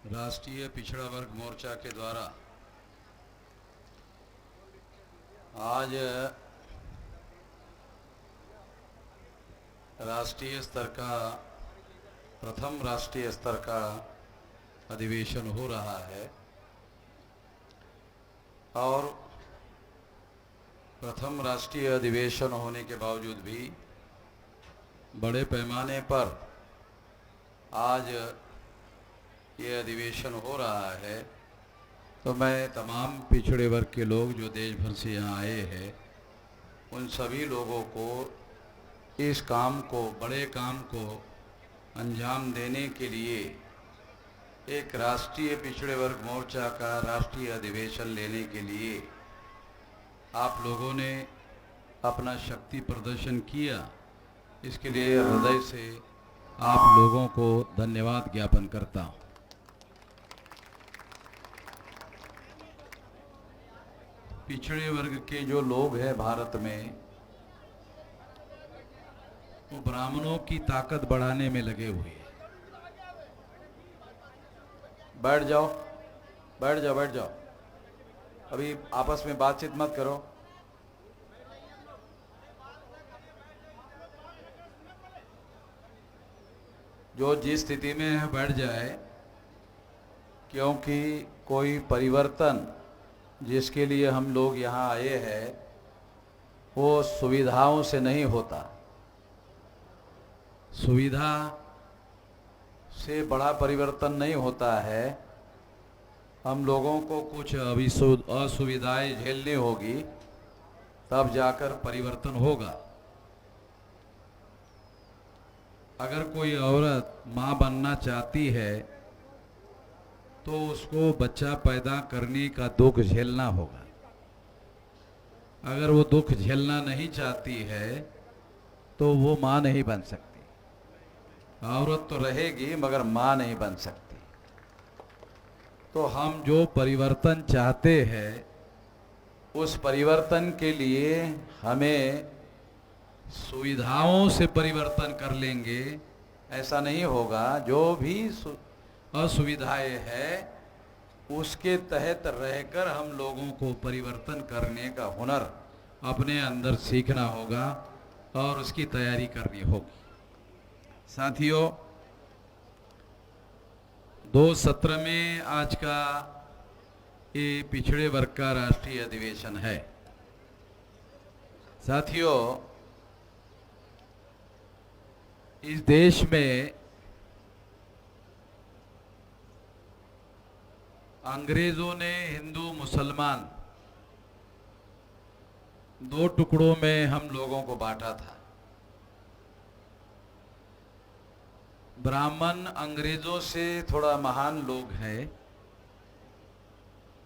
राष्ट्रीय पिछड़ा वर्ग मोर्चा के द्वारा आज राष्ट्रीय स्तर का प्रथम राष्ट्रीय स्तर का अधिवेशन हो रहा है और प्रथम राष्ट्रीय अधिवेशन होने के बावजूद भी बड़े पैमाने पर आज ये अधिवेशन हो रहा है। तो मैं तमाम पिछड़े वर्ग के लोग जो देश भर से यहाँ आए हैं उन सभी लोगों को इस काम को, बड़े काम को अंजाम देने के लिए एक राष्ट्रीय पिछड़े वर्ग मोर्चा का राष्ट्रीय अधिवेशन लेने के लिए आप लोगों ने अपना शक्ति प्रदर्शन किया, इसके लिए हृदय से आप लोगों को धन्यवाद ज्ञापन करता हूँ। पिछड़े वर्ग के जो लोग हैं भारत में, वो ब्राह्मणों की ताकत बढ़ाने में लगे हुए हैं। बैठ जाओ, बैठ जाओ, बैठ जाओ। अभी आपस में बातचीत मत करो। जो जिस स्थिति में है बैठ जाए, क्योंकि कोई परिवर्तन जिसके लिए हम लोग यहाँ आए हैं वो सुविधाओं से नहीं होता। सुविधा से बड़ा परिवर्तन नहीं होता है। हम लोगों को कुछ असुविधाएं झेलनी होगी, तब जाकर परिवर्तन होगा। अगर कोई औरत माँ बनना चाहती है तो उसको बच्चा पैदा करने का दुख झेलना होगा। अगर वो दुख झेलना नहीं चाहती है तो वो माँ नहीं बन सकती। औरत तो रहेगी मगर माँ नहीं बन सकती। तो हम जो परिवर्तन चाहते हैं उस परिवर्तन के लिए हमें सुविधाओं से परिवर्तन कर लेंगे ऐसा नहीं होगा। जो भी असुविधाएं है उसके तहत रहकर हम लोगों को परिवर्तन करने का हुनर अपने अंदर सीखना होगा और उसकी तैयारी करनी होगी। साथियों, 2 सत्र में आज का ये पिछड़े वर्ग का राष्ट्रीय अधिवेशन है। साथियों, इस देश में अंग्रेजों ने हिंदू मुसलमान 2 टुकड़ों में हम लोगों को बांटा था। ब्राह्मण अंग्रेजों से थोड़ा महान लोग हैं,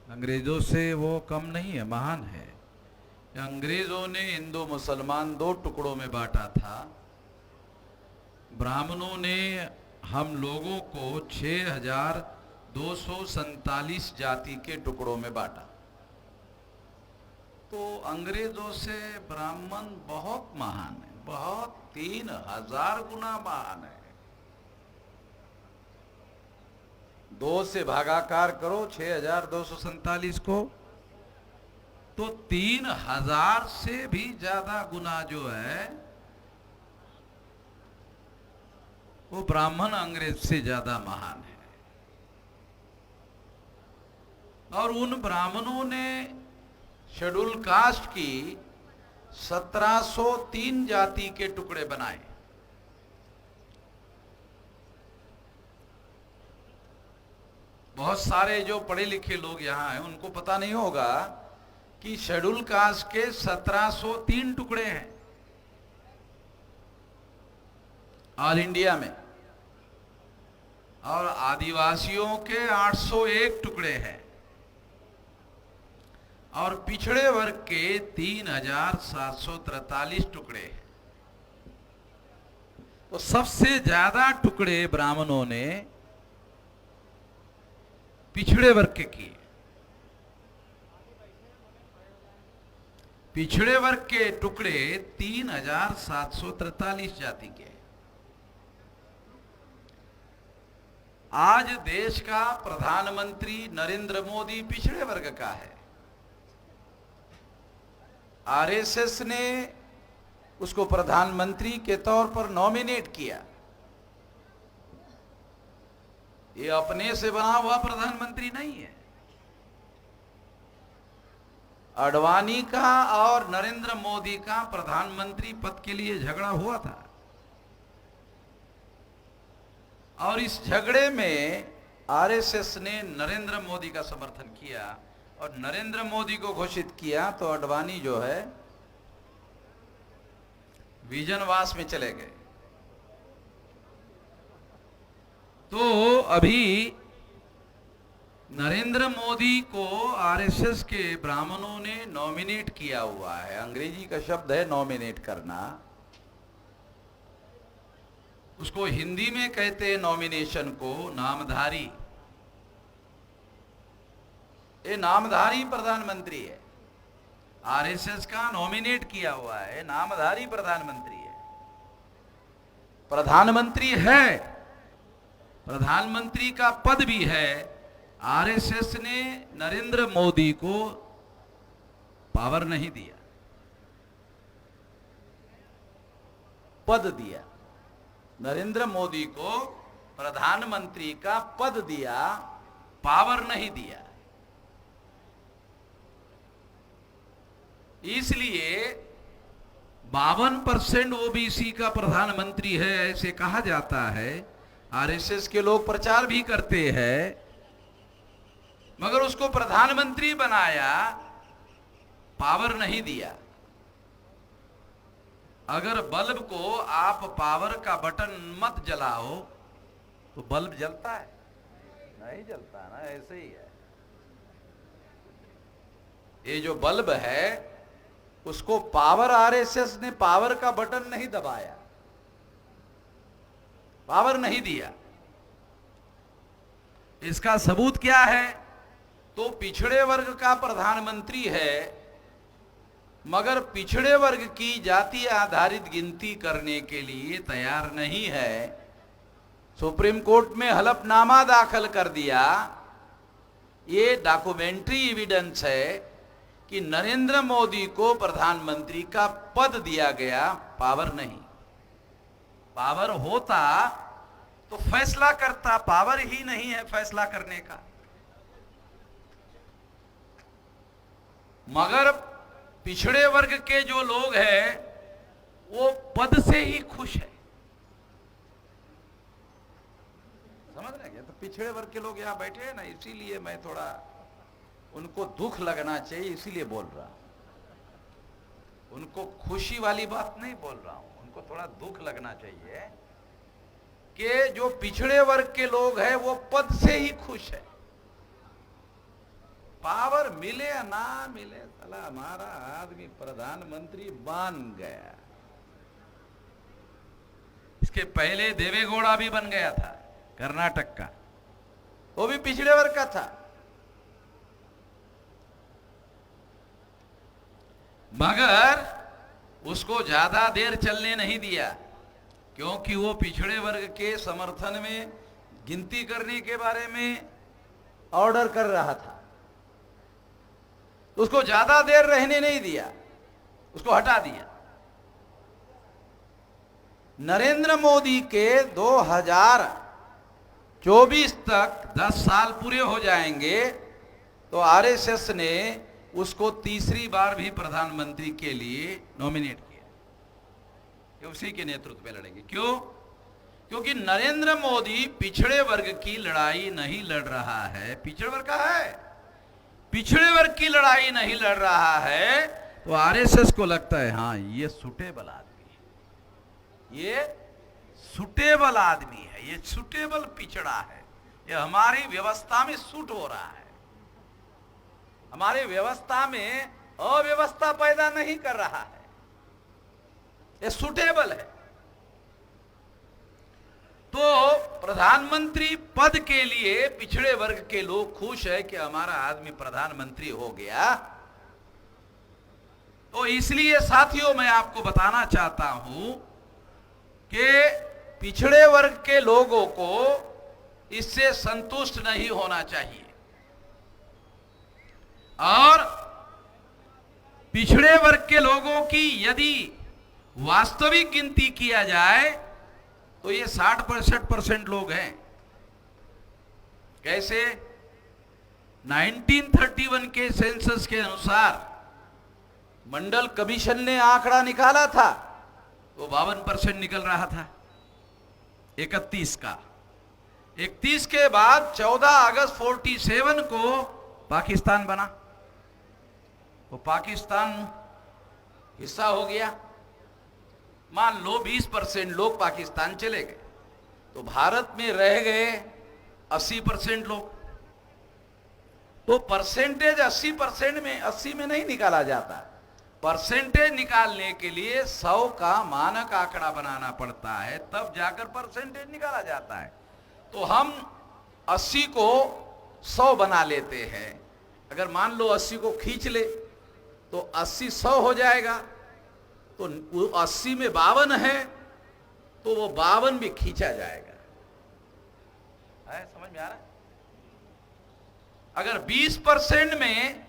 अंग्रेजों से वो कम नहीं है, महान है। अंग्रेजों ने हिंदू मुसलमान 2 टुकड़ों में बांटा था। ब्राह्मणों ने हम लोगों को 6247 जाति के टुकड़ों में बांटा। तो अंग्रेजों से ब्राह्मण बहुत महान है, बहुत 3000 गुना महान है। 2 से भागाकार करो 6247 को, तो 3000 से भी ज्यादा गुना जो है वो ब्राह्मण अंग्रेज से ज्यादा महान है। और उन ब्राह्मणों ने शेड्यूल कास्ट की 1703 जाति के टुकड़े बनाए। बहुत सारे जो पढ़े लिखे लोग यहाँ हैं उनको पता नहीं होगा कि शेड्यूल कास्ट के 1703 टुकड़े हैं ऑल इंडिया में, और आदिवासियों के 801 टुकड़े हैं, और पिछड़े वर्ग के 3743 टुकड़े हैं। तो सबसे ज्यादा टुकड़े ब्राह्मणों ने पिछड़े वर्ग के किए। पिछड़े वर्ग के टुकड़े 3743 जाति के। आज देश का प्रधानमंत्री नरेंद्र मोदी पिछड़े वर्ग का है। आरएसएस ने उसको प्रधानमंत्री के तौर पर नॉमिनेट किया। ये अपने से बना हुआ प्रधानमंत्री नहीं है। आडवाणी का और नरेंद्र मोदी का प्रधानमंत्री पद के लिए झगड़ा हुआ था और इस झगड़े में आरएसएस ने नरेंद्र मोदी का समर्थन किया और नरेंद्र मोदी को घोषित किया, तो आडवाणी जो है विजनवास में चले गए। तो अभी नरेंद्र मोदी को आरएसएस के ब्राह्मणों ने नॉमिनेट किया हुआ है। अंग्रेजी का शब्द है नॉमिनेट करना, उसको हिंदी में कहते हैं नॉमिनेशन को नामधारी। ये नामधारी प्रधानमंत्री है, आरएसएस का नॉमिनेट किया हुआ है, नामधारी प्रधानमंत्री है। प्रधानमंत्री है, प्रधानमंत्री का पद भी है। आरएसएस ने नरेंद्र मोदी को पावर नहीं दिया, पद दिया। नरेंद्र मोदी को प्रधानमंत्री का पद दिया, पावर नहीं दिया। इसलिए 52% ओबीसी का प्रधानमंत्री है ऐसे कहा जाता है। आरएसएस के लोग प्रचार भी करते हैं, मगर उसको प्रधानमंत्री बनाया, पावर नहीं दिया। अगर बल्ब को आप पावर का बटन मत जलाओ तो बल्ब जलता है? नहीं जलता ना, ऐसे ही है। ये जो बल्ब है उसको पावर, आरएसएस ने पावर का बटन नहीं दबाया, पावर नहीं दिया। इसका सबूत क्या है? तो पिछड़े वर्ग का प्रधानमंत्री है, मगर पिछड़े वर्ग की जाति आधारित गिनती करने के लिए तैयार नहीं है। सुप्रीम कोर्ट में हलफनामा दाखिल कर दिया। ये डॉक्यूमेंट्री एविडेंस है कि नरेंद्र मोदी को प्रधानमंत्री का पद दिया गया, पावर नहीं। पावर होता तो फैसला करता, पावर ही नहीं है फैसला करने का। मगर पिछड़े वर्ग के जो लोग हैं वो पद से ही खुश है। समझ रहे क्या? तो पिछड़े वर्ग के लोग यहां बैठे हैं ना, इसीलिए मैं थोड़ा उनको दुख लगना चाहिए, इसीलिए बोल रहा हूं। उनको खुशी वाली बात नहीं बोल रहा हूं, उनको थोड़ा दुख लगना चाहिए कि जो पिछड़े वर्ग के लोग हैं वो पद से ही खुश है। पावर मिले या ना मिले, साला हमारा आदमी प्रधानमंत्री बन गया। इसके पहले देवेगौड़ा भी बन गया था, कर्नाटक का, वो भी पिछड़े वर्ग का था। मगर उसको ज्यादा देर चलने नहीं दिया, क्योंकि वो पिछड़े वर्ग के समर्थन में गिनती करने के बारे में ऑर्डर कर रहा था। उसको ज्यादा देर रहने नहीं दिया, उसको हटा दिया। नरेंद्र मोदी के 2024 तक 10 साल पूरे हो जाएंगे तो आरएसएस ने उसको तीसरी बार भी प्रधानमंत्री के लिए नॉमिनेट किया कि उसी के नेतृत्व में लड़ेंगे। क्यों? क्योंकि नरेंद्र मोदी पिछड़े वर्ग की लड़ाई नहीं लड़ रहा है, पिछड़े वर्ग का है, पिछड़े वर्ग की लड़ाई नहीं लड़ रहा है। तो आरएसएस को लगता है हाँ ये सुटेबल आदमी है, ये सुटेबल आदमी है, ये सुटेबल पिछड़ा है, ये हमारी व्यवस्था में सूट हो रहा है, हमारी व्यवस्था में अव्यवस्था पैदा नहीं कर रहा है, ये सुटेबल है। तो प्रधानमंत्री पद के लिए पिछड़े वर्ग के लोग खुश है कि हमारा आदमी प्रधानमंत्री हो गया। तो इसलिए साथियों मैं आपको बताना चाहता हूं कि पिछड़े वर्ग के लोगों को इससे संतुष्ट नहीं होना चाहिए। और पिछड़े वर्ग के लोगों की यदि वास्तविक गिनती किया जाए तो ये 60-65% लोग हैं। कैसे? 1931 के सेंसस के अनुसार मंडल कमीशन ने आंकड़ा निकाला था तो 52% निकल रहा था 31 का। 31 के बाद 14 अगस्त 47 को पाकिस्तान बना, तो पाकिस्तान हिस्सा हो गया। मान लो 20% लोग पाकिस्तान चले गए, तो भारत में रह गए 80% लोग। तो परसेंटेज 80% में 80 में नहीं निकाला जाता। परसेंटेज निकालने के लिए 100 का मानक आंकड़ा बनाना पड़ता है, तब जाकर परसेंटेज निकाला जाता है। तो हम 80 को 100 बना लेते हैं। अगर मान लो 80 को खींच ले तो 80 100 हो जाएगा। तो 80 में 52 है तो वो 52 भी खींचा जाएगा। है समझ में आ रहा है? अगर 20% में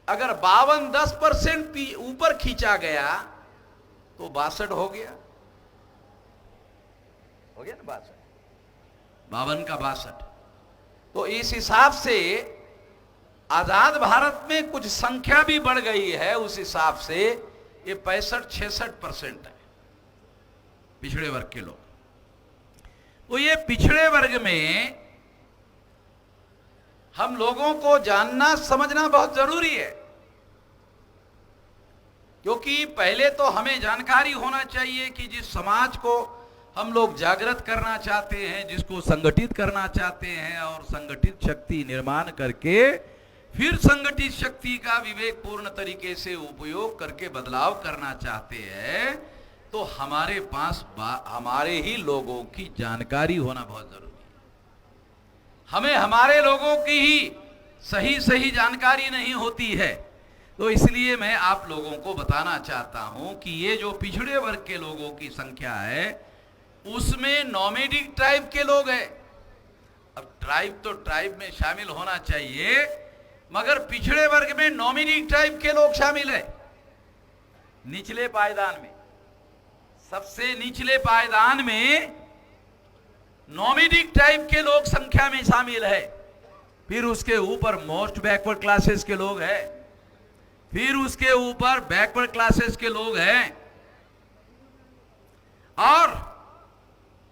अगर 52 10% ऊपर खींचा गया तो 62 हो गया। हो गया ना 62, 52 का 62। तो इस हिसाब से आजाद भारत में कुछ संख्या भी बढ़ गई है। उस हिसाब से ये 65-66% है पिछड़े वर्ग के लोग। तो ये पिछड़े वर्ग में हम लोगों को जानना समझना बहुत जरूरी है, क्योंकि पहले तो हमें जानकारी होना चाहिए कि जिस समाज को हम लोग जागृत करना चाहते हैं, जिसको संगठित करना चाहते हैं और संगठित शक्ति निर्माण करके फिर संगठित शक्ति का विवेकपूर्ण तरीके से उपयोग करके बदलाव करना चाहते हैं, तो हमारे पास हमारे ही लोगों की जानकारी होना बहुत जरूरी है। हमें हमारे लोगों की ही सही जानकारी नहीं होती है। तो इसलिए मैं आप लोगों को बताना चाहता हूं कि ये जो पिछड़े वर्ग के लोगों की संख्या है उसमें नॉमेडिक ट्राइब के लोग हैं। अब ट्राइब तो ट्राइब में शामिल होना चाहिए, मगर पिछड़े वर्ग में नॉमिनिक ट्राइब के लोग शामिल है। निचले पायदान में, सबसे निचले पायदान में नॉमिनिक ट्राइब के लोग संख्या में शामिल है। फिर उसके ऊपर मोस्ट बैकवर्ड क्लासेस के लोग हैं, फिर उसके ऊपर बैकवर्ड क्लासेस के लोग हैं, और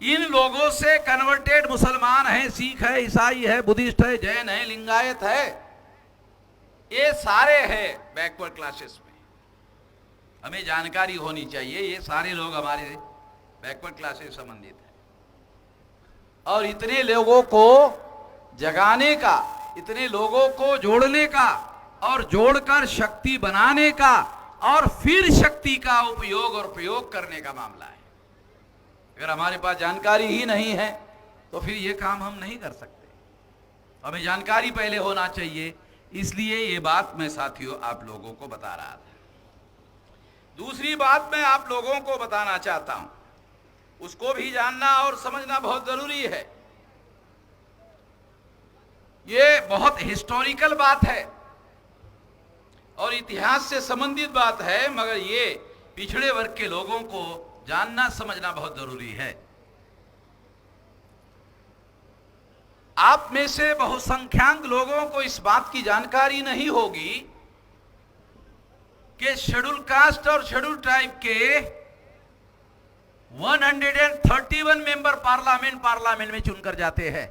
इन लोगों से कन्वर्टेड मुसलमान हैं, सिख है, ईसाई है, बुद्धिस्ट है, जैन है, लिंगायत है, ये सारे हैं बैकवर्ड क्लासेस में। हमें जानकारी होनी चाहिए ये सारे लोग हमारे बैकवर्ड क्लासेस से संबंधित हैं। और इतने लोगों को जगाने का, इतने लोगों को जोड़ने का और जोड़कर शक्ति बनाने का और फिर शक्ति का उपयोग और प्रयोग करने का मामला है। अगर हमारे पास जानकारी ही नहीं है तो फिर ये काम हम नहीं कर सकते। हमें जानकारी पहले होना चाहिए, इसलिए ये बात मैं साथियों आप लोगों को बता रहा था। दूसरी बात मैं आप लोगों को बताना चाहता हूं, उसको भी जानना और समझना बहुत जरूरी है। ये बहुत हिस्टोरिकल बात है और इतिहास से संबंधित बात है, मगर ये पिछड़े वर्ग के लोगों को जानना समझना बहुत जरूरी है। आप में से बहुसंख्यक लोगों को इस बात की जानकारी नहीं होगी कि शेड्यूल कास्ट और शेड्यूल ट्राइब के 131 मेंबर पार्लियामेंट में चुनकर जाते हैं।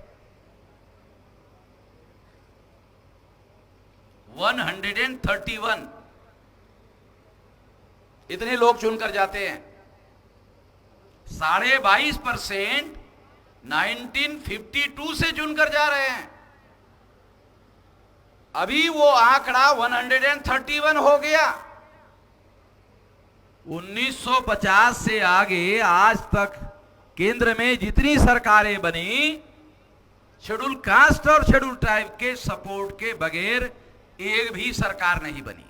131 इतने लोग चुनकर जाते हैं। 22.5% 1952 से चुनकर जा रहे हैं। अभी वो आंकड़ा 131 हो गया। 1950 से आगे आज तक केंद्र में जितनी सरकारें बनी, शेड्यूल कास्ट और शेड्यूल ट्राइब के सपोर्ट के बगैर एक भी सरकार नहीं बनी।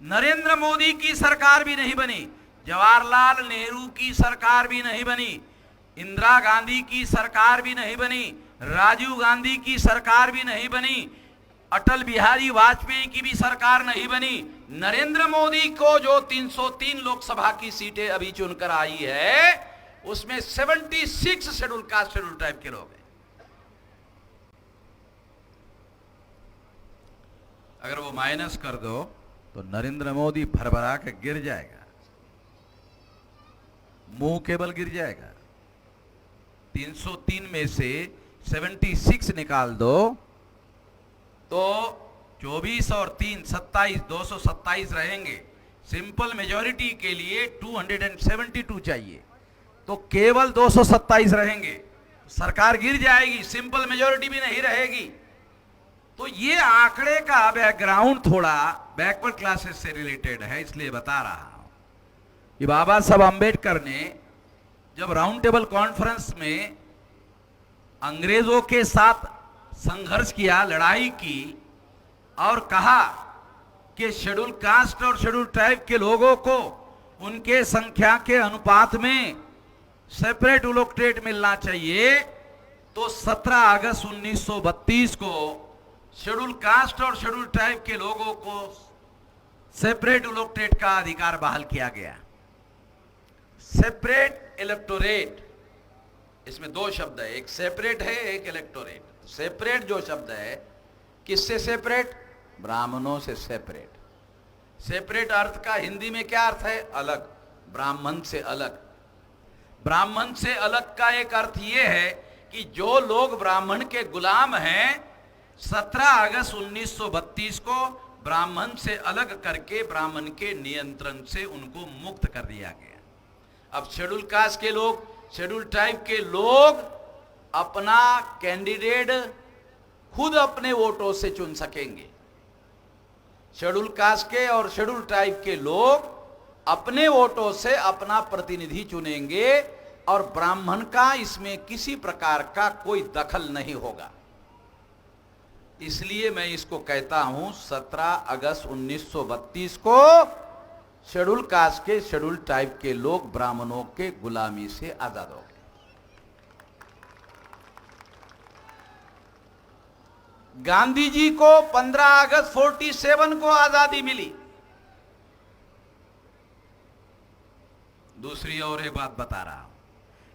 नरेंद्र मोदी की सरकार भी नहीं बनी, जवाहरलाल नेहरू की सरकार भी नहीं बनी, इंदिरा गांधी की सरकार भी नहीं बनी, राजीव गांधी की सरकार भी नहीं बनी, अटल बिहारी वाजपेयी की भी सरकार नहीं बनी। नरेंद्र मोदी को जो 303 लोकसभा की सीटें अभी चुनकर आई है, उसमें 76 शेड्यूल कास्ट शेड्यूल टाइप के लोग हैं। अगर वो माइनस कर दो तो नरेंद्र मोदी भरभरा के गिर जाएगा, मुंह केवल गिर जाएगा। 303 में से 76 निकाल दो तो 24 और 3 27, 227 रहेंगे। सिंपल मेजॉरिटी के लिए 272 चाहिए, तो केवल 227 रहेंगे, सरकार गिर जाएगी, सिंपल मेजॉरिटी भी नहीं रहेगी। तो ये आंकड़े का बैकग्राउंड थोड़ा बैकवर्ड क्लासेस से रिलेटेड है, इसलिए बता रहा हूं कि बाबा साहब अंबेडकर ने जब राउंड टेबल कॉन्फ्रेंस में अंग्रेजों के साथ संघर्ष किया, लड़ाई की और कहा कि शेड्यूल कास्ट और शेड्यूल ट्राइब के लोगों को उनके संख्या के अनुपात में सेपरेट एलोकेटेड मिलना चाहिए, तो 17 अगस्त 1932 को शेड्यूल कास्ट और शेड्यूल ट्राइब के लोगों को सेपरेट एलोकेटेड का अधिकार बहाल किया गया। सेपरेट इलेक्टोरेट, इसमें दो शब्द है, एक सेपरेट है, एक इलेक्टोरेट। सेपरेट जो शब्द है, किससे सेपरेट? ब्राह्मणों से सेपरेट। सेपरेट अर्थ का हिंदी में क्या अर्थ है? अलग, ब्राह्मण से अलग। ब्राह्मण से अलग का एक अर्थ यह है कि जो लोग ब्राह्मण के गुलाम हैं, 17 अगस्त 1932 को ब्राह्मण से अलग करके ब्राह्मण के नियंत्रण से उनको मुक्त कर दिया गया। अब शेड्यूल कास्ट के लोग, शेड्यूल ट्राइब के लोग अपना कैंडिडेट खुद अपने वोटों से चुन सकेंगे। शेड्यूल कास्ट के और शेड्यूल ट्राइब के लोग अपने वोटों से अपना प्रतिनिधि चुनेंगे और ब्राह्मण का इसमें किसी प्रकार का कोई दखल नहीं होगा। इसलिए मैं इसको कहता हूं 17 अगस्त 1932 को शेड्यूल कास्ट के, शेड्यूल ट्राइब के लोग ब्राह्मणों के गुलामी से आजाद हो गए। गांधी जी को 15 अगस्त 47 को आजादी मिली। दूसरी और एक बात बता रहा हूं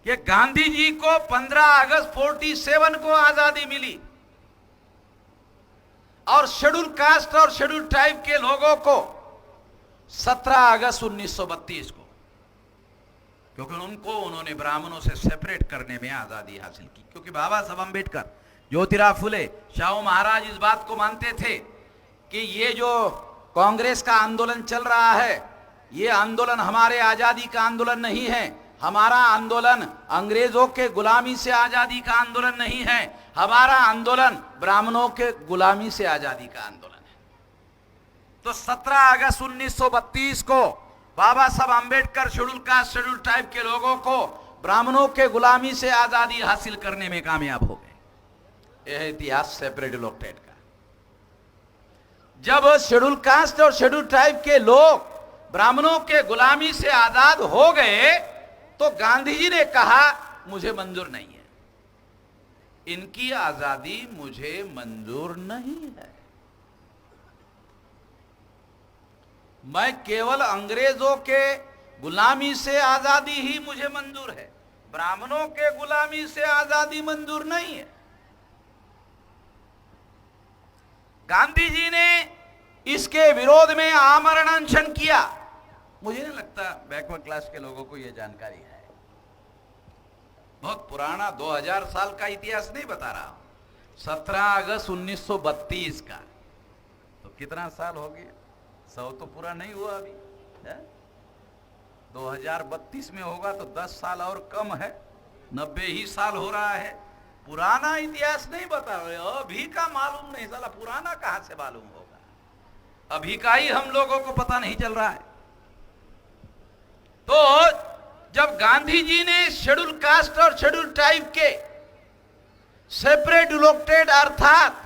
कि गांधी जी को 15 अगस्त 47 को आजादी मिली और शेड्यूल कास्ट और शेड्यूल ट्राइब के लोगों को 17 अगस्त 1932 को, क्योंकि उन्होंने ब्राह्मणों से सेपरेट करने में आजादी हासिल की। क्योंकि बाबा साहब अंबेडकर, ज्योतिराव फुले, शाहू महाराज इस बात को मानते थे कि ये जो कांग्रेस का आंदोलन चल रहा है, ये आंदोलन हमारे आजादी का आंदोलन नहीं है। हमारा आंदोलन अंग्रेजों के गुलामी से आजादी का आंदोलन नहीं है, हमारा आंदोलन ब्राह्मणों के गुलामी से आजादी का आंदोलन है। तो 17 अगस्त 1932 को बाबा साहब Ambedkar schedule caste, schedule tribe के लोगों को ब्राह्मणों के गुलामी से आजादी हासिल करने में कामयाब हो गए। यह इतिहास सेपरेट एलोकेटेड का। जब शेड्यूल कास्ट और शेड्यूल ट्राइब के लोग ब्राह्मणों के गुलामी से आजाद हो गए, तो गांधी जी ने कहा मुझे मंजूर नहीं है, इनकी आजादी मुझे मंजूर नहीं है। मैं केवल अंग्रेजों के गुलामी से आजादी ही मुझे मंजूर है, ब्राह्मणों के गुलामी से आजादी मंजूर नहीं है। गांधी जी ने इसके विरोध में आमरण अनशन किया। मुझे नहीं लगता बैकवर्ड क्लास के लोगों को यह जानकारी है। बहुत पुराना 2000 साल का इतिहास नहीं बता रहा हूं, 17 अगस्त 1932 का। तो कितना साल हो गया? 100 तो पूरा नहीं हुआ अभी है? 2032 में होगा तो 10 साल और कम है, 90 ही साल हो रहा है। पुराना इतिहास नहीं बता रहे, अभी का मालूम नहीं, साला पुराना कहां से मालूम होगा? अभी का ही हम लोगों को पता नहीं चल रहा है। तो जब गांधी जी ने शेड्यूल कास्ट और शेड्यूल ट्राइब के सेपरेट एलोकेटेड अर्थात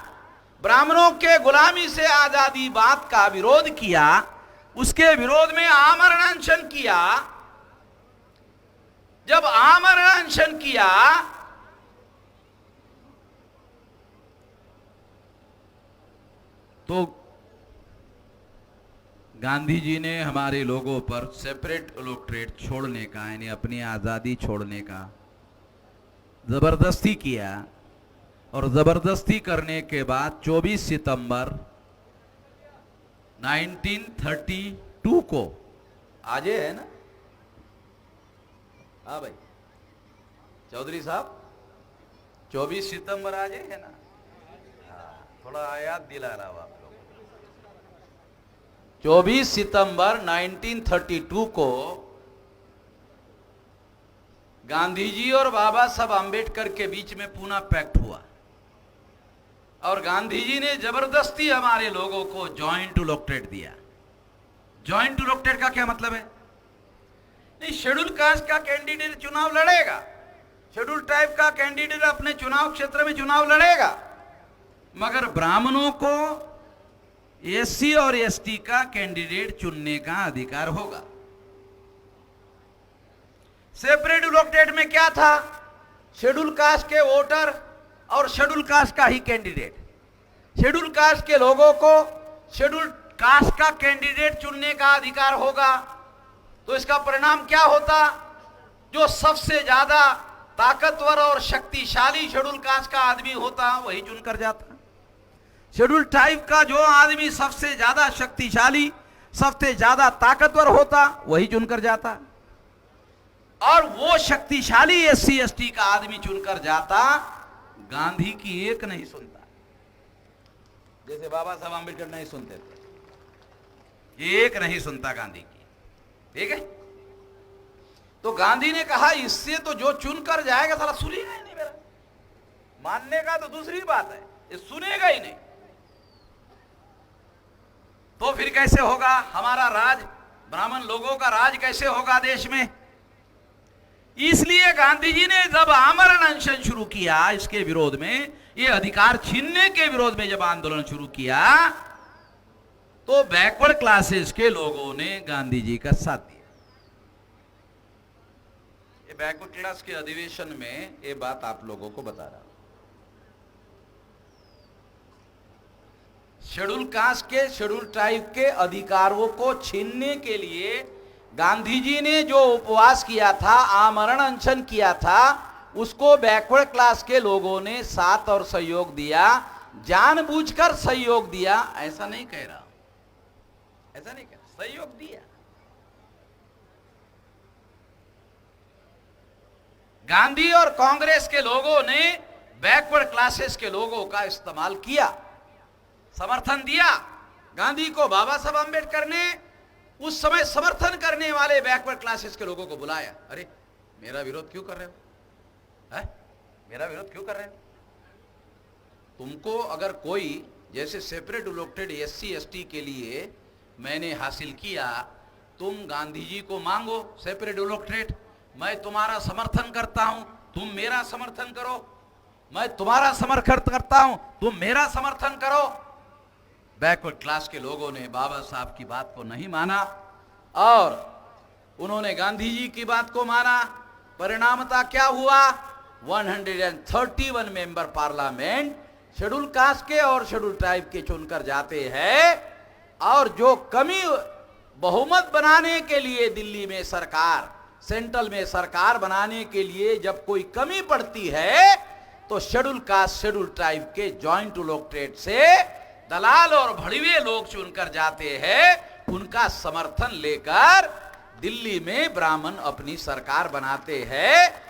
ब्राह्मणों के गुलामी से आजादी बात का विरोध किया, उसके विरोध में आमरण अनशन किया, जब आमरण अनशन किया तो गांधी जी ने हमारे लोगों पर सेपरेट इलेक्टोरेट छोड़ने का, यानी अपनी आज़ादी छोड़ने का ज़बरदस्ती किया। और ज़बरदस्ती करने के बाद 24 सितंबर 1932 को, आज है ना, हाँ भाई चौधरी साहब, 24 सितंबर आज है ना, थोड़ा याद दिला रहा हूं आप लोग। 24 सितंबर 1932 को गांधी जी और बाबा साहब आम्बेडकर के बीच में पूना पैक्ट हुआ और गांधी जी ने जबरदस्ती हमारे लोगों को जॉइंट इलेक्टोरेट दिया। जॉइंट इलेक्टोरेट का क्या मतलब है? नहीं, शेड्यूल कास्ट का कैंडिडेट चुनाव लड़ेगा, शेड्यूल ट्राइब का कैंडिडेट अपने चुनाव क्षेत्र में चुनाव लड़ेगा, मगर ब्राह्मणों को एससी और एसटी का कैंडिडेट चुनने का अधिकार होगा। सेपरेट इलेक्टोरेट में क्या था? शेड्यूल कास्ट के वोटर और शेड्यूल कास्ट का ही कैंडिडेट। शेड्यूल कास्ट के लोगों को शेड्यूल कास्ट का कैंडिडेट चुनने का अधिकार होगा। तो इसका परिणाम क्या होता? जो सबसे ज्यादा ताकतवर और शक्तिशाली शेड्यूल कास्ट का आदमी होता वही चुनकर जाता। शेड्यूल ट्राइब का जो आदमी सबसे ज्यादा शक्तिशाली, सबसे ज्यादा ताकतवर होता वही चुनकर जाता। और वो शक्तिशाली एससी एसटी का आदमी चुनकर जाता, गांधी की एक नहीं सुनता, जैसे बाबा साहब आम्बेडकर नहीं सुनते थे, एक नहीं सुनता गांधी की। ठीक है, तो गांधी ने कहा इससे तो जो चुनकर जाएगा साला सुनेगा ही नहीं मेरा। मानने का तो दूसरी बात है, ये सुनेगा ही नहीं। तो फिर कैसे होगा हमारा राज, ब्राह्मण लोगों का राज कैसे होगा देश में? इसलिए गांधी जी ने जब आमरण अनशन शुरू किया इसके विरोध में, ये अधिकार छीनने के विरोध में जब आंदोलन शुरू किया, तो बैकवर्ड क्लासेस के लोगों ने गांधी जी का साथ दिया। ये बैकवर्ड क्लास के अधिवेशन में ये बात आप लोगों को बता रहा हूं। शेड्यूल कास्ट के, शेड्यूल ट्राइब के अधिकारों को छीनने के लिए गांधी जी ने जो उपवास किया था, आमरण अनशन किया था, उसको बैकवर्ड क्लास के लोगों ने साथ और सहयोग दिया, जानबूझकर सहयोग दिया। ऐसा नहीं कह रहा, ऐसा नहीं कह रहा, सहयोग दिया। गांधी और कांग्रेस के लोगों ने बैकवर्ड क्लासेस के लोगों का इस्तेमाल किया, समर्थन दिया। गांधी को बाबा साहब आम्बेडकर ने उस समय समर्थन करने वाले बैकवर्ड क्लासेस के लोगों को बुलाया। अरे मेरा विरोध क्यों कर रहे हो? है? मेरा विरोध क्यों कर रहे हो? तुमको अगर कोई, जैसे सेपरेट इलेक्टेड एससी एसटी के लिए मैंने हासिल किया, तुम गांधी जी को मांगो सेपरेट इलेक्टोरेट, मैं तुम्हारा समर्थन करता हूं, तुम मेरा समर्थन करो, मैं तुम्हारा समर्थन करता हूं, तुम मेरा समर्थन करो। बैकवर्ड क्लास के लोगों ने बाबा साहब की बात को नहीं माना और उन्होंने गांधी जी की बात को माना। परिणामता क्या हुआ? 131 मेंबर पार्लियामेंट शेड्यूल कास्ट के और शेड्यूल ट्राइब के चुनकर जाते हैं, और जो कमी बहुमत बनाने के लिए दिल्ली में सरकार, सेंट्रल में सरकार बनाने के लिए जब कोई कमी पड़ती है, तो शेड्यूल कास्ट शेड्यूल ट्राइब के जॉइंट इलेक्टोरेट से दलाल और भड़वे लोग चुनकर जाते हैं। उनका समर्थन लेकर दिल्ली में ब्राह्मण अपनी सरकार बनाते हैं,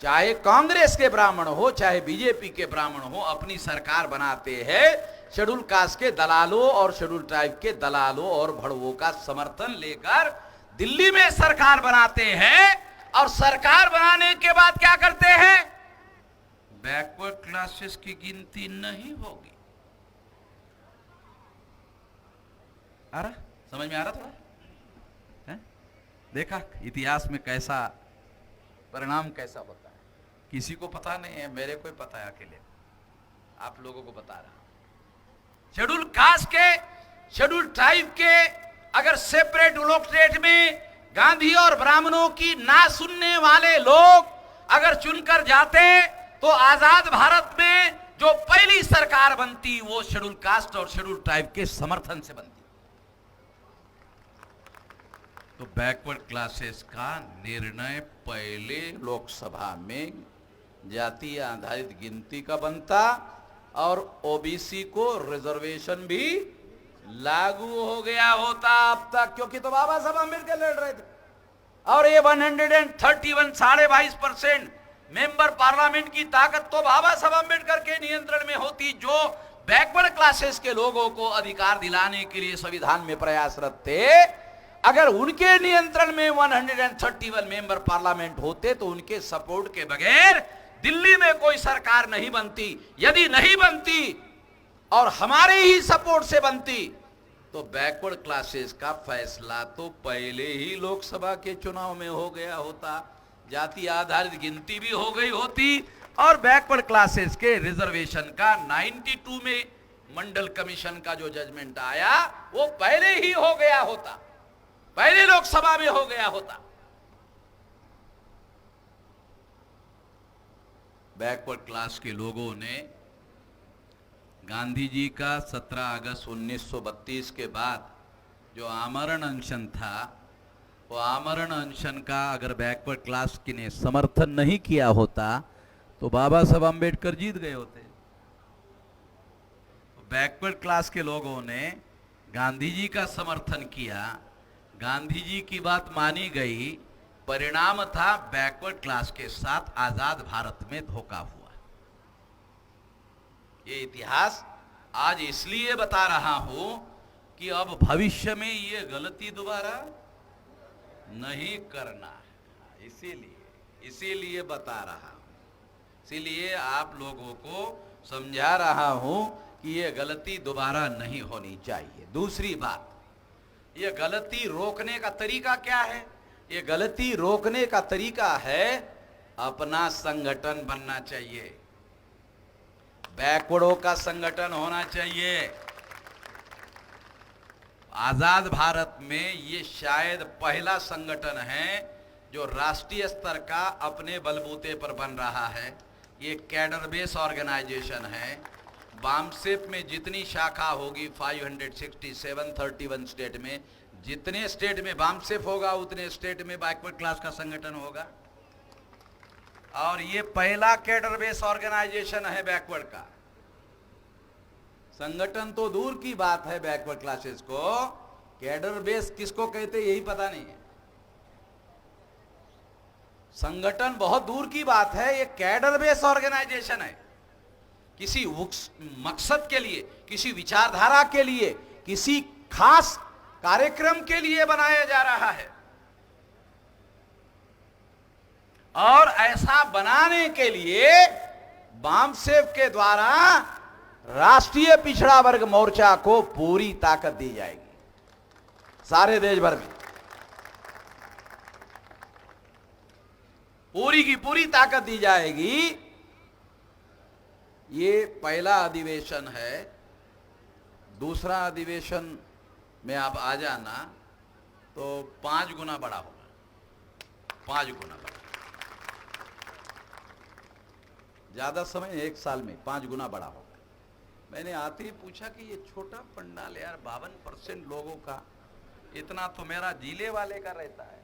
चाहे कांग्रेस के ब्राह्मण हो चाहे बीजेपी के ब्राह्मण हो, अपनी सरकार बनाते हैं। शेड्यूल कास्ट के दलालों और शेड्यूल ट्राइब के दलालों और भड़वों का समर्थन लेकर दिल्ली में सरकार बनाते हैं, और सरकार बनाने के बाद क्या करते हैं? बैकवर्ड क्लासेस की गिनती नहीं होगी। आ रहा, समझ में आ रहा थोड़ा? है? देखा इतिहास में कैसा परिणाम कैसा होता है, किसी को पता नहीं है, मेरे को पता है, अकेले आप लोगों को बता रहा हूं। शेड्यूल कास्ट के, शेड्यूल ट्राइब के अगर सेपरेट इलेक्टोरेट में गांधी और ब्राह्मणों की ना सुनने वाले लोग अगर चुनकर जाते तो आजाद भारत में जो पहली सरकार बनती वो शेड्यूल कास्ट और शेड्यूल ट्राइब के समर्थन से बनती। तो बैकवर्ड क्लासेस का निर्णय पहले लोकसभा में जाति आधारित गिनती का बनता और ओबीसी को रिजर्वेशन भी लागू हो गया होता अब तक, क्योंकि तो बाबा साहब अम्बेडकर लड़ रहे थे। और ये 131 22% मेंबर पार्लियामेंट की ताकत तो बाबा साहब अम्बेडकर के नियंत्रण में होती, जो बैकवर्ड क्लासेस के लोगों को अधिकार दिलाने के लिए संविधान में प्रयासरत थे। अगर उनके नियंत्रण में 131 मेंबर पार्लियामेंट होते तो उनके सपोर्ट के बगैर दिल्ली में कोई सरकार नहीं बनती। यदि नहीं बनती और हमारे ही सपोर्ट से बनती तो बैकवर्ड क्लासेस का फैसला तो पहले ही लोकसभा के चुनाव में हो गया होता, जाति आधारित गिनती भी हो गई होती और बैकवर्ड क्लासेस के रिजर्वेशन का 92 में मंडल कमीशन का जो जजमेंट आया वो पहले ही हो गया होता, पहले लोकसभा में हो गया होता। बैकवर्ड क्लास के लोगों ने गांधी जी का 17 अगस्त 1932 के बाद जो आमरण अनशन था, वो आमरण अनशन का अगर बैकवर्ड क्लास की ने समर्थन नहीं किया होता तो बाबा साहब अम्बेडकर जीत गए होते। बैकवर्ड क्लास के लोगों ने गांधी जी का समर्थन किया, गांधी जी की बात मानी गई, परिणाम था बैकवर्ड क्लास के साथ आजाद भारत में धोखा हुआ। ये इतिहास आज इसलिए बता रहा हूं कि अब भविष्य में ये गलती दोबारा नहीं करना है, इसीलिए बता रहा हूं, इसीलिए आप लोगों को समझा रहा हूं कि ये गलती दोबारा नहीं होनी चाहिए। दूसरी बात, ये गलती रोकने का तरीका क्या है? ये गलती रोकने का तरीका है अपना संगठन बनना चाहिए, बैकवर्डों का संगठन होना चाहिए। आजाद भारत में ये शायद पहला संगठन है जो राष्ट्रीय स्तर का अपने बलबूते पर बन रहा है। ये कैडर बेस ऑर्गेनाइजेशन है। बामसेप में जितनी शाखा होगी 567 31 स्टेट में, जितने स्टेट में बामसेप होगा उतने स्टेट में बैकवर्ड क्लास का संगठन होगा। और ये पहला कैडर बेस ऑर्गेनाइजेशन है बैकवर्ड का। संगठन तो दूर की बात है, बैकवर्ड क्लासेस को कैडर बेस किसको कहते यही पता नहीं है। संगठन बहुत दूर की बात है, ये कैडर बेस ऑर्गेनाइजेशन है। किसी मकसद के लिए, किसी विचारधारा के लिए, किसी खास कार्यक्रम के लिए बनाया जा रहा है। और ऐसा बनाने के लिए बामसेप के द्वारा राष्ट्रीय पिछड़ा वर्ग मोर्चा को पूरी ताकत दी जाएगी। सारे देश भर में पूरी की पूरी ताकत दी जाएगी। ये पहला अधिवेशन है। दूसरा अधिवेशन में आप आ जाना तो 5 गुना बड़ा होगा, 5 गुना बड़ा। ज्यादा समय 1 साल में 5 गुना बड़ा होगा। मैंने आते ही पूछा कि ये छोटा पंडाल यार 52% लोगों का, इतना तो मेरा जिले वाले का रहता है?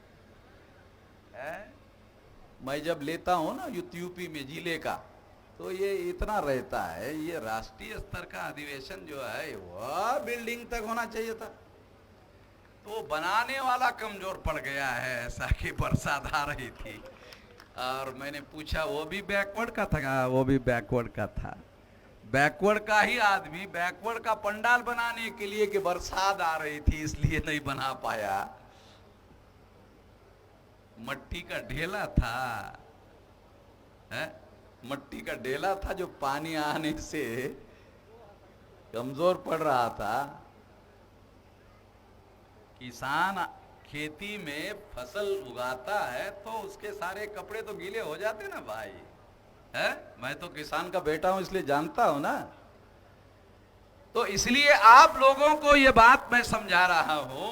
मैं जब लेता हूं ना यूपी में जिले का तो ये इतना रहता है। ये राष्ट्रीय स्तर का अधिवेशन जो है वह बिल्डिंग तक होना चाहिए था। तो बनाने वाला कमजोर पड़ गया है, ऐसा कि बरसात आ रही थी और मैंने पूछा, वो भी बैकवर्ड का था? वो भी बैकवर्ड का था। बैकवर्ड का ही आदमी बैकवर्ड का पंडाल बनाने के लिए कि बरसात आ रही थी इसलिए नहीं बना पाया। मट्टी का ढेला था, है? मट्टी का ढेला था जो पानी आने से कमजोर पड़ रहा था। किसान खेती में फसल उगाता है तो उसके सारे कपड़े तो गीले हो जाते ना भाई, है? मैं तो किसान का बेटा हूं इसलिए जानता हूं ना। तो इसलिए आप लोगों को यह बात मैं समझा रहा हूं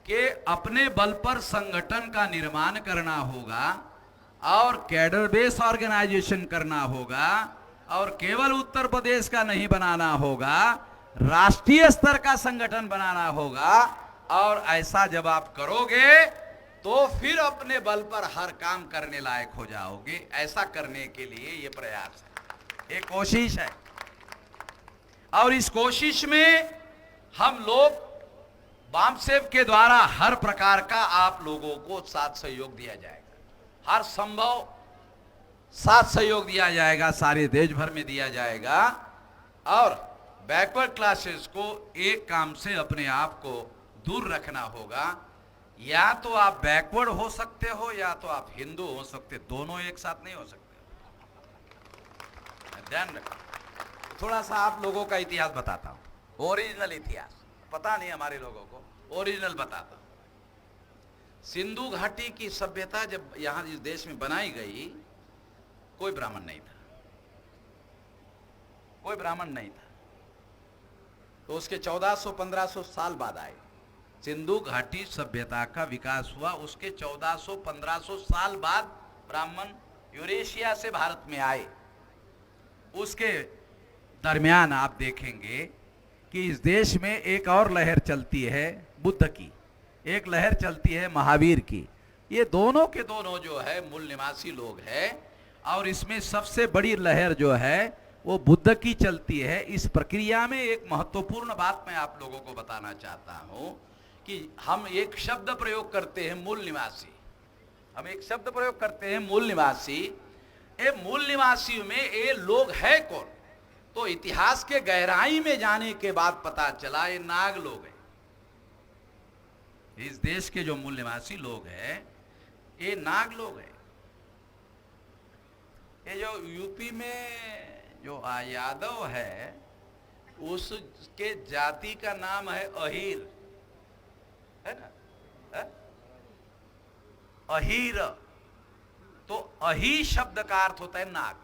कि अपने बल पर संगठन का निर्माण करना होगा और कैडर बेस ऑर्गेनाइजेशन करना होगा और केवल उत्तर प्रदेश का नहीं बनाना होगा, राष्ट्रीय स्तर का संगठन बनाना होगा। और ऐसा जब आप करोगे तो फिर अपने बल पर हर काम करने लायक हो जाओगे। ऐसा करने के लिए ये प्रयास है, ये कोशिश है। और इस कोशिश में हम लोग बामसेव के द्वारा हर प्रकार का आप लोगों को साथ सहयोग दिया जाएगा, हर संभव साथ सहयोग दिया जाएगा, सारे देश भर में दिया जाएगा। और बैकवर्ड क्लासेस को एक काम से अपने आप को दूर रखना होगा। या तो आप बैकवर्ड हो सकते हो या तो आप हिंदू हो सकते, दोनों एक साथ नहीं हो सकते। ध्यान रखो। थोड़ा सा आप लोगों का इतिहास बताता हूं, ओरिजिनल इतिहास पता नहीं हमारे लोगों को, ओरिजिनल बताता हूं। सिंधु घाटी की सभ्यता जब यहां इस देश में बनाई गई, कोई ब्राह्मण नहीं था, कोई ब्राह्मण नहीं था। तो उसके 1400-1500 साल बाद आए, सिंधु घाटी सभ्यता का विकास हुआ। उसके 1400-1500 साल बाद ब्राह्मण यूरेशिया से भारत में आए। उसके दरमियान आप देखेंगे कि इस देश में एक और लहर चलती है बुद्ध की, एक लहर चलती है महावीर की। ये दोनों के दोनों जो है मूल निवासी लोग हैं। और इसमें सबसे बड़ी लहर जो है वो बुद्ध की चलती है। इस प्रक्रिया में एक महत्वपूर्ण बात मैं आप लोगों को बताना चाहता हूं कि हम एक शब्द प्रयोग करते हैं, मूल निवासी। हम एक शब्द प्रयोग करते हैं, मूल निवासी। ये मूल निवासी में ये लोग है कौन? तो इतिहास के गहराई में जाने के बाद पता चला ये नाग लोग हैं। इस देश के जो मूल निवासी लोग हैं ये नाग लोग हैं। ये जो यूपी में जो यादव है उसके जाति का नाम है अहीर, है ना? है? अहीर। तो अही शब्द का अर्थ होता है नाग।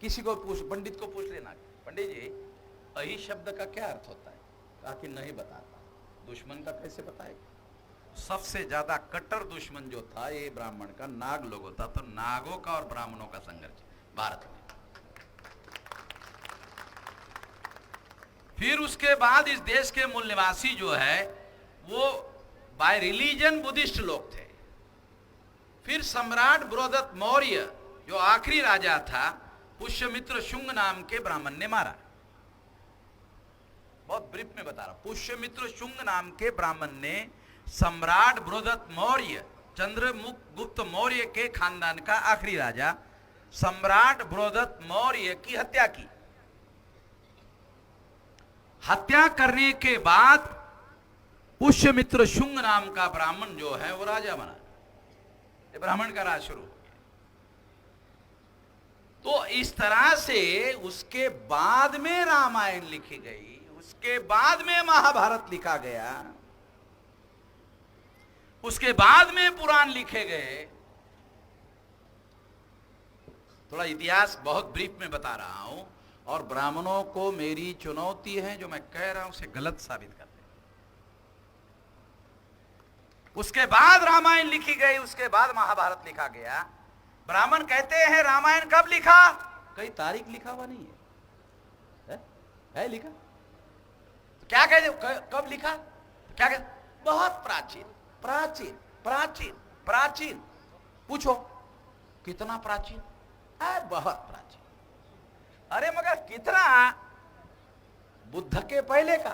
किसी को पूछ, पंडित को पूछ लेना, पंडित जी अही शब्द का क्या अर्थ होता है? कहा कि नहीं बताता। दुश्मन का कैसे बताएगा? सबसे ज्यादा कट्टर दुश्मन जो था ये ब्राह्मण का, नाग लोगों था। तो नागों का और ब्राह्मणों का संघर्ष भारत में। फिर उसके बाद इस देश के मूल निवासी जो है वो बाय रिलीजन बुद्धिस्ट लोग थे। फिर सम्राट बृहदत्त मौर्य जो आखिरी राजा था, पुष्यमित्र शुंग नाम के ब्राह्मण ने मारा। बहुत ब्रीफ में बता रहा। पुष्यमित्र शुंग नाम के ब्राह्मण ने सम्राट बृहदत्त मौर्य, चंद्रगुप्त मौर्य के खानदान का आखिरी राजा सम्राट बृहदत्त मौर्य की हत्या की। हत्या करने के बाद पुष्यमित्र शुंग नाम का ब्राह्मण जो है वो राजा बना। ये ब्राह्मण का राज शुरू हो गया। तो इस तरह से उसके बाद में रामायण लिखी गई, उसके बाद में महाभारत लिखा गया, उसके बाद में पुराण लिखे गए। थोड़ा इतिहास बहुत ब्रीफ में बता रहा हूं। और ब्राह्मणों को मेरी चुनौती है, जो मैं कह रहा हूं उसे गलत साबित कर दे। उसके बाद रामायण लिखी गई, उसके बाद महाभारत लिखा गया। ब्राह्मण कहते हैं रामायण कब लिखा? कई तारीख लिखा हुआ नहीं है लिखा? तो क्या कहते, कब लिखा? क्या कहते? बहुत प्राचीन प्राचीन प्राचीन प्राचीन। पूछो कितना प्राचीन है? बहुत प्राचीन। अरे मगर कितना? बुद्ध के पहले का।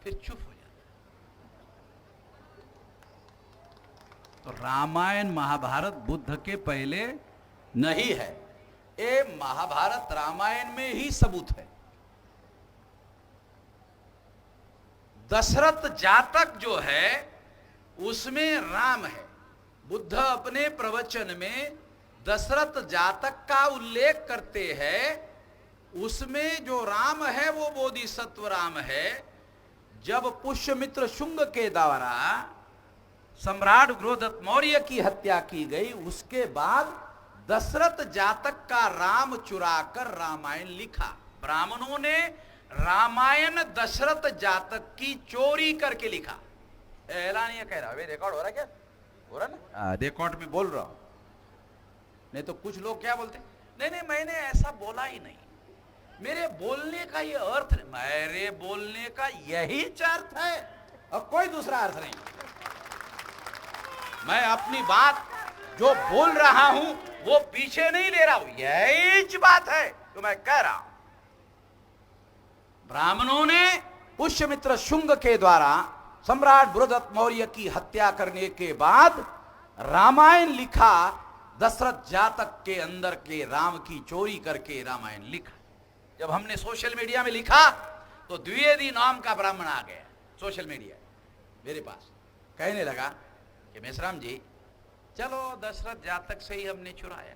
फिर चुप हो जाता। तो रामायण महाभारत बुद्ध के पहले नहीं है। ये महाभारत रामायण में ही सबूत है। दशरथ जातक जो है उसमें राम है। बुद्ध अपने प्रवचन में दशरथ जातक का उल्लेख करते हैं। उसमें जो राम है वो बोधिसत्व राम है। जब पुष्यमित्र शुंग के द्वारा सम्राट बृहदत्त मौर्य की हत्या की गई, उसके बाद दशरथ जातक का राम चुराकर रामायण लिखा। ब्राह्मणों ने रामायण दशरथ जातक की चोरी करके लिखा। ऐलान ये कह रहा है, रिकॉर्ड हो रहा है क्या? हो रहा ना, रिकॉर्ड में बोल रहा हूं। नहीं तो कुछ लोग क्या बोलते, नहीं नहीं मैंने ऐसा बोला ही नहीं, मेरे बोलने का ये अर्थ नहीं, मेरे बोलने का यही अर्थ है और कोई दूसरा अर्थ नहीं। मैं अपनी बात जो बोल रहा हूं वो पीछे नहीं ले रहा हूं, यही बात है तो मैं कह रहा हूं। ब्राह्मणों ने पुष्यमित्र शुंग के द्वारा सम्राट बृहदत्त मौर्य की हत्या करने के बाद रामायण लिखा। दशरथ जातक के अंदर के राम की चोरी करके रामायण लिखा। जब हमने सोशल मीडिया में लिखा तो द्विवेदी नाम का ब्राह्मण आ गया सोशल मीडिया मेरे पास, कहने लगा कि मेश्राम जी चलो दशरथ जातक से ही हमने चुराया,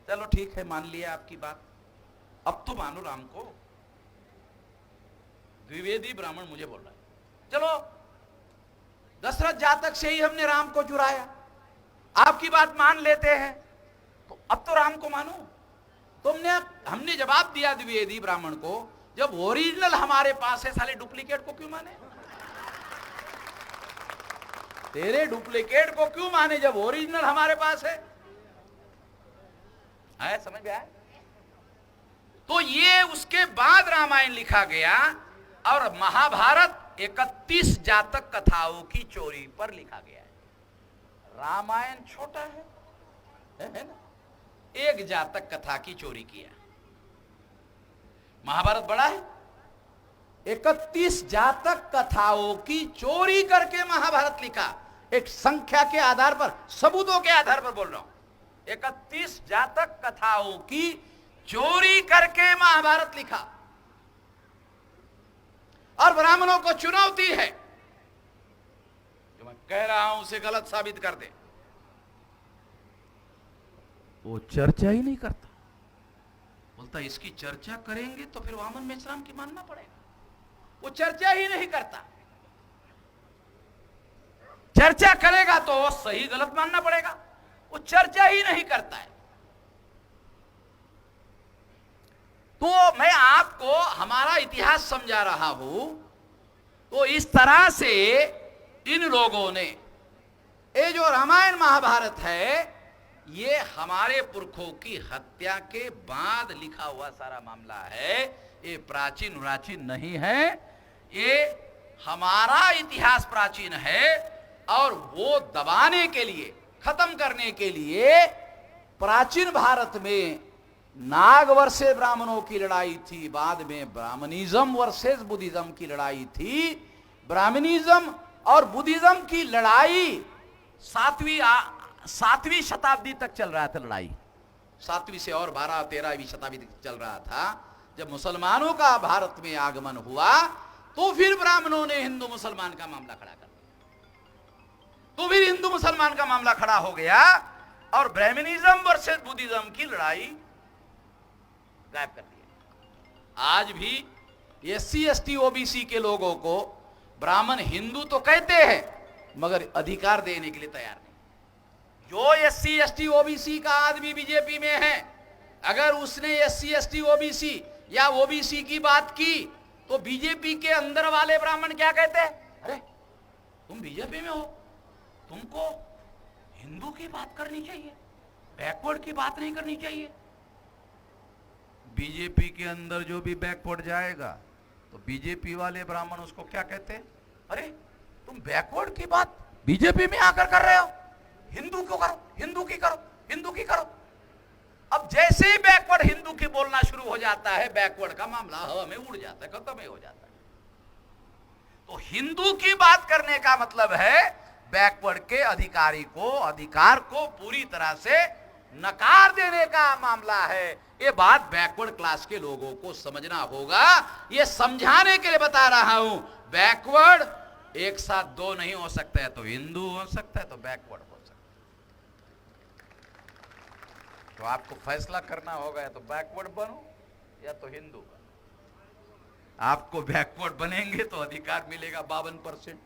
चलो ठीक है मान लिया आपकी बात, अब तो मानो राम को। द्विवेदी ब्राह्मण मुझे बोल रहा है चलो दशरथ जातक से ही हमने राम को चुराया, आपकी बात मान लेते हैं, तो अब तो राम को मानो। हमने जवाब दिया द्विवेदी ब्राह्मण को, जब ओरिजिनल हमारे पास है साले डुप्लीकेट को क्यों माने? तेरे डुप्लीकेट को क्यों माने जब ओरिजिनल हमारे पास है? समझ में आया? तो ये उसके बाद रामायण लिखा गया और महाभारत 31 जातक कथाओं की चोरी पर लिखा गया है। रामायण छोटा है ना, एक जातक कथा की चोरी किया। महाभारत बड़ा है, 31 जातक कथाओं की चोरी करके महाभारत लिखा। एक संख्या के आधार पर, सबूतों के आधार पर बोल रहा हूं, 31 जातक कथाओं की चोरी करके महाभारत लिखा। और ब्राह्मणों को चुनौती है, जो मैं कह रहा हूं उसे गलत साबित कर दे। वो चर्चा ही नहीं करता, बोलता इसकी चर्चा करेंगे तो फिर वामन मेश्राम की मानना पड़ेगा। वो चर्चा ही नहीं करता, चर्चा करेगा तो सही गलत मानना पड़ेगा, वो चर्चा ही नहीं करता है। तो मैं आपको हमारा इतिहास समझा रहा हूं। तो इस तरह से इन लोगों ने, ये जो रामायण महाभारत है, ये हमारे पुरखों की हत्या के बाद लिखा हुआ सारा मामला है। ये प्राचीन नहीं है, ये हमारा इतिहास प्राचीन है। और वो दबाने के लिए, खत्म करने के लिए प्राचीन भारत में नाग वर्सेस ब्राह्मणों की लड़ाई थी, बाद में ब्राह्मणिज्म वर्सेस बुद्धिज्म की लड़ाई थी। ब्राह्मणिज्म और बुद्धिज्म की लड़ाई सातवीं शताब्दी तक चल रहा था। लड़ाई 7वीं से और 12-13वीं शताब्दी तक चल रहा था। जब मुसलमानों का भारत में आगमन हुआ तो फिर ब्राह्मणों ने हिंदू मुसलमान का मामला खड़ा कर दिया। तो फिर हिंदू मुसलमान का मामला खड़ा हो गया और ब्राह्मणिज्म वर्सेस बुद्धिज्म की लड़ाई गायब कर दिया। आज भी SC ST OBC के लोगों को ब्राह्मण हिंदू तो कहते हैं मगर अधिकार देने के लिए तैयार नहीं। जो SC ST OBC का आदमी बीजेपी में है, अगर उसने SC ST OBC या OBC की बात की तो बीजेपी के अंदर वाले ब्राह्मण क्या कहते हैं? अरे तुम बीजेपी में हो, तुमको हिंदू की बात करनी चाहिए, बैकवर्ड की बात नहीं करनी चाहिए। बीजेपी के अंदर जो भी बैकवर्ड जाएगा तो बीजेपी वाले ब्राह्मण उसको क्या कहते हैं? अरे तुम बैकवर्ड की बात बीजेपी में आकर कर रहे हो, हिंदू क्यों करो, हिंदू की करो, हिंदू की करो। अब जैसे ही बैकवर्ड हिंदू की बोलना शुरू हो जाता है, बैकवर्ड का मामला हवा में उड़ जाता है, खत्म ही हो जाता है। तो हिंदू की बात करने का मतलब है बैकवर्ड के अधिकार को पूरी तरह से नकार देने का मामला है। ये बात बैकवर्ड क्लास के लोगों को समझना होगा। ये समझाने के लिए बता रहा हूं, बैकवर्ड एक साथ दो नहीं हो सकता है, तो हिंदू हो सकता है तो बैकवर्ड हो सकता है। तो आपको फैसला करना होगा, या तो बैकवर्ड बनो या तो हिंदू बनो। आपको बैकवर्ड बनेंगे तो अधिकार मिलेगा 52%,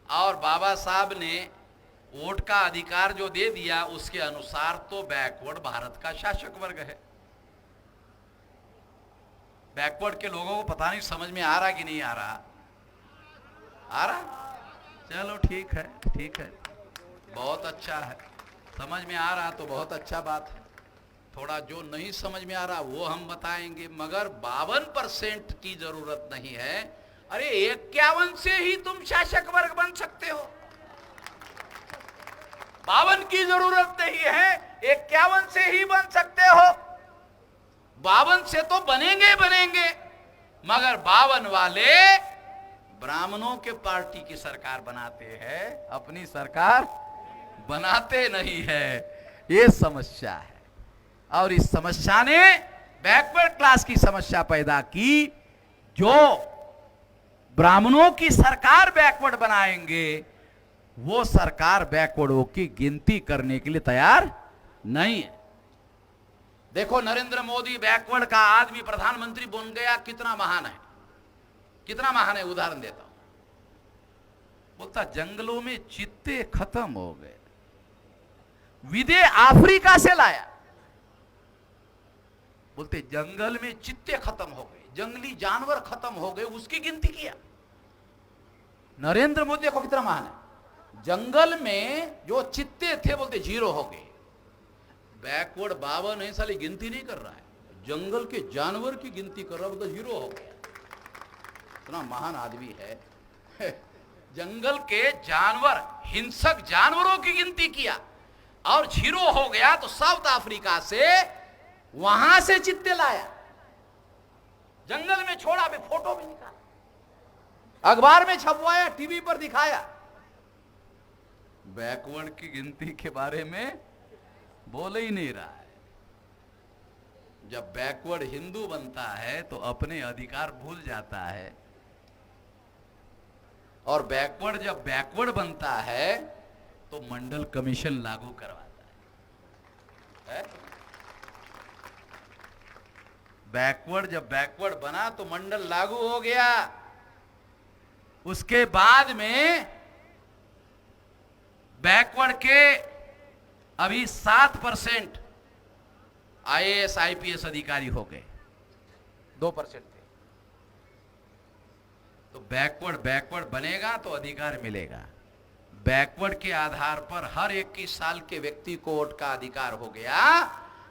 और बाबा साहब ने वोट का अधिकार जो दे दिया उसके अनुसार तो बैकवर्ड भारत का शासक वर्ग है। बैकवर्ड के लोगों को पता नहीं समझ में आ रहा कि नहीं आ रहा? आ रहा? चलो ठीक है, ठीक है, बहुत अच्छा है। समझ में आ रहा तो बहुत अच्छा बात है। थोड़ा जो नहीं समझ में आ रहा वो हम बताएंगे, मगर 52% की जरूरत नहीं है। अरे 51 से ही तुम शासक वर्ग बन सकते हो। 52 की जरूरत नहीं है, 51 से ही बन सकते हो। 52 से तो बनेंगे बनेंगे, मगर 52 वाले ब्राह्मणों के पार्टी की सरकार बनाते हैं, अपनी सरकार बनाते नहीं है। ये समस्या है, और इस समस्या ने बैकवर्ड क्लास की समस्या पैदा की। जो ब्राह्मणों की सरकार बैकवर्ड बनाएंगे, वो सरकार बैकवर्डों की गिनती करने के लिए तैयार नहीं है। देखो, नरेंद्र मोदी बैकवर्ड का आदमी प्रधानमंत्री बन गया, कितना महान है, कितना महान है। उदाहरण देता हूं, बोलता जंगलों में चीते खत्म हो गए, विदे अफ्रीका से लाया। बोलते जंगल में चीते खत्म हो गए, जंगली जानवर खत्म हो गए, उसकी गिनती किया। नरेंद्र मोदी देखो कितना महान है। जंगल में जो चीते थे बोलते 0 हो गए। बैकवर्ड 52 है, साली गिनती नहीं कर रहा है, जंगल के जानवर की गिनती कर रहा है, बोलते 0 हो गया। इतना महान आदमी है। जंगल के जानवर, हिंसक जानवरों की गिनती किया और 0 हो गया, तो साउथ अफ्रीका से वहां से चित्ते लाया, जंगल में छोड़ा, भी फोटो भी निकाला, अखबार में छपवाया, टीवी पर दिखाया। बैकवर्ड की गिनती के बारे में बोल ही नहीं रहा है। जब बैकवर्ड हिंदू बनता है तो अपने अधिकार भूल जाता है, और बैकवर्ड जब बैकवर्ड बनता है तो मंडल कमीशन लागू करवाता है? बैकवर्ड जब बैकवर्ड बना तो मंडल लागू हो गया। उसके बाद में बैकवर्ड के अभी 7% IAS IPS अधिकारी हो गए, 2% थे। तो बैकवर्ड बनेगा तो अधिकार मिलेगा। बैकवर्ड के आधार पर हर 21 साल के व्यक्ति को वोट का अधिकार हो गया।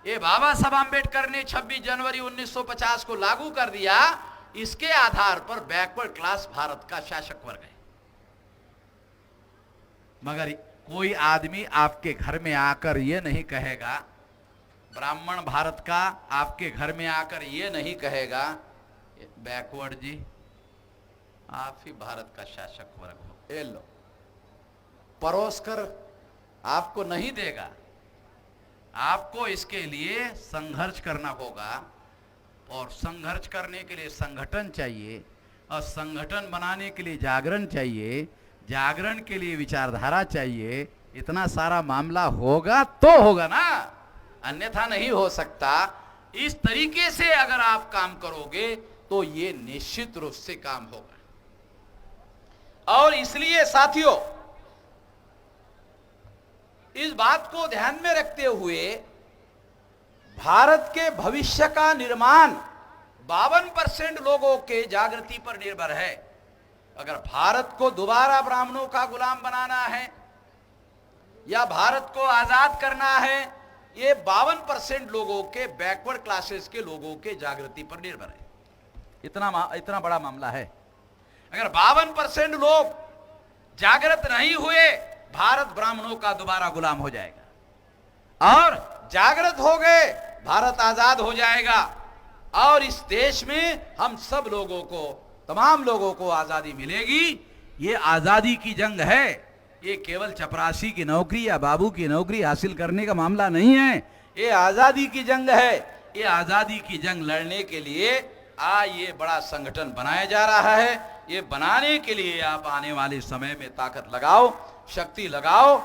ये बाबा साहब आंबेडकर ने 26 जनवरी 1950 को लागू कर दिया। इसके आधार पर बैकवर्ड क्लास भारत का शासक वर्ग है। मगर कोई आदमी आपके घर में आकर ये नहीं कहेगा, ब्राह्मण भारत का आपके घर में आकर ये नहीं कहेगा, बैकवर्ड जी आप ही भारत का शासक वर्ग हो, ये लो, परोस कर आपको नहीं देगा। आपको इसके लिए संघर्ष करना होगा, और संघर्ष करने के लिए संगठन चाहिए, और संगठन बनाने के लिए जागरण चाहिए, जागरण के लिए विचारधारा चाहिए। इतना सारा मामला होगा तो होगा ना, अन्यथा नहीं हो सकता। इस तरीके से अगर आप काम करोगे तो ये निश्चित रूप से काम होगा। और इसलिए साथियों, इस बात को ध्यान में रखते हुए भारत के भविष्य का निर्माण 52% लोगों के जागृति पर निर्भर है। अगर भारत को दोबारा ब्राह्मणों का गुलाम बनाना है या भारत को आजाद करना है, ये 52% लोगों के, बैकवर्ड क्लासेस के लोगों के जागृति पर निर्भर है। इतना बड़ा मामला है। अगर 52% लोग जागृत नहीं हुए, भारत ब्राह्मणों का दोबारा गुलाम हो जाएगा, और जागृत हो गए, भारत आजाद हो जाएगा, और इस देश में हम सब लोगों को, तमाम लोगों को आजादी मिलेगी। ये आजादी की जंग है, ये केवल चपरासी की नौकरी या बाबू की नौकरी हासिल करने का मामला नहीं है। ये आजादी की जंग है। ये आजादी की जंग लड़ने के लिए ये बड़ा संगठन बनाया जा रहा है। ये बनाने के लिए आप आने वाले समय में ताकत लगाओ, शक्ति लगाओ,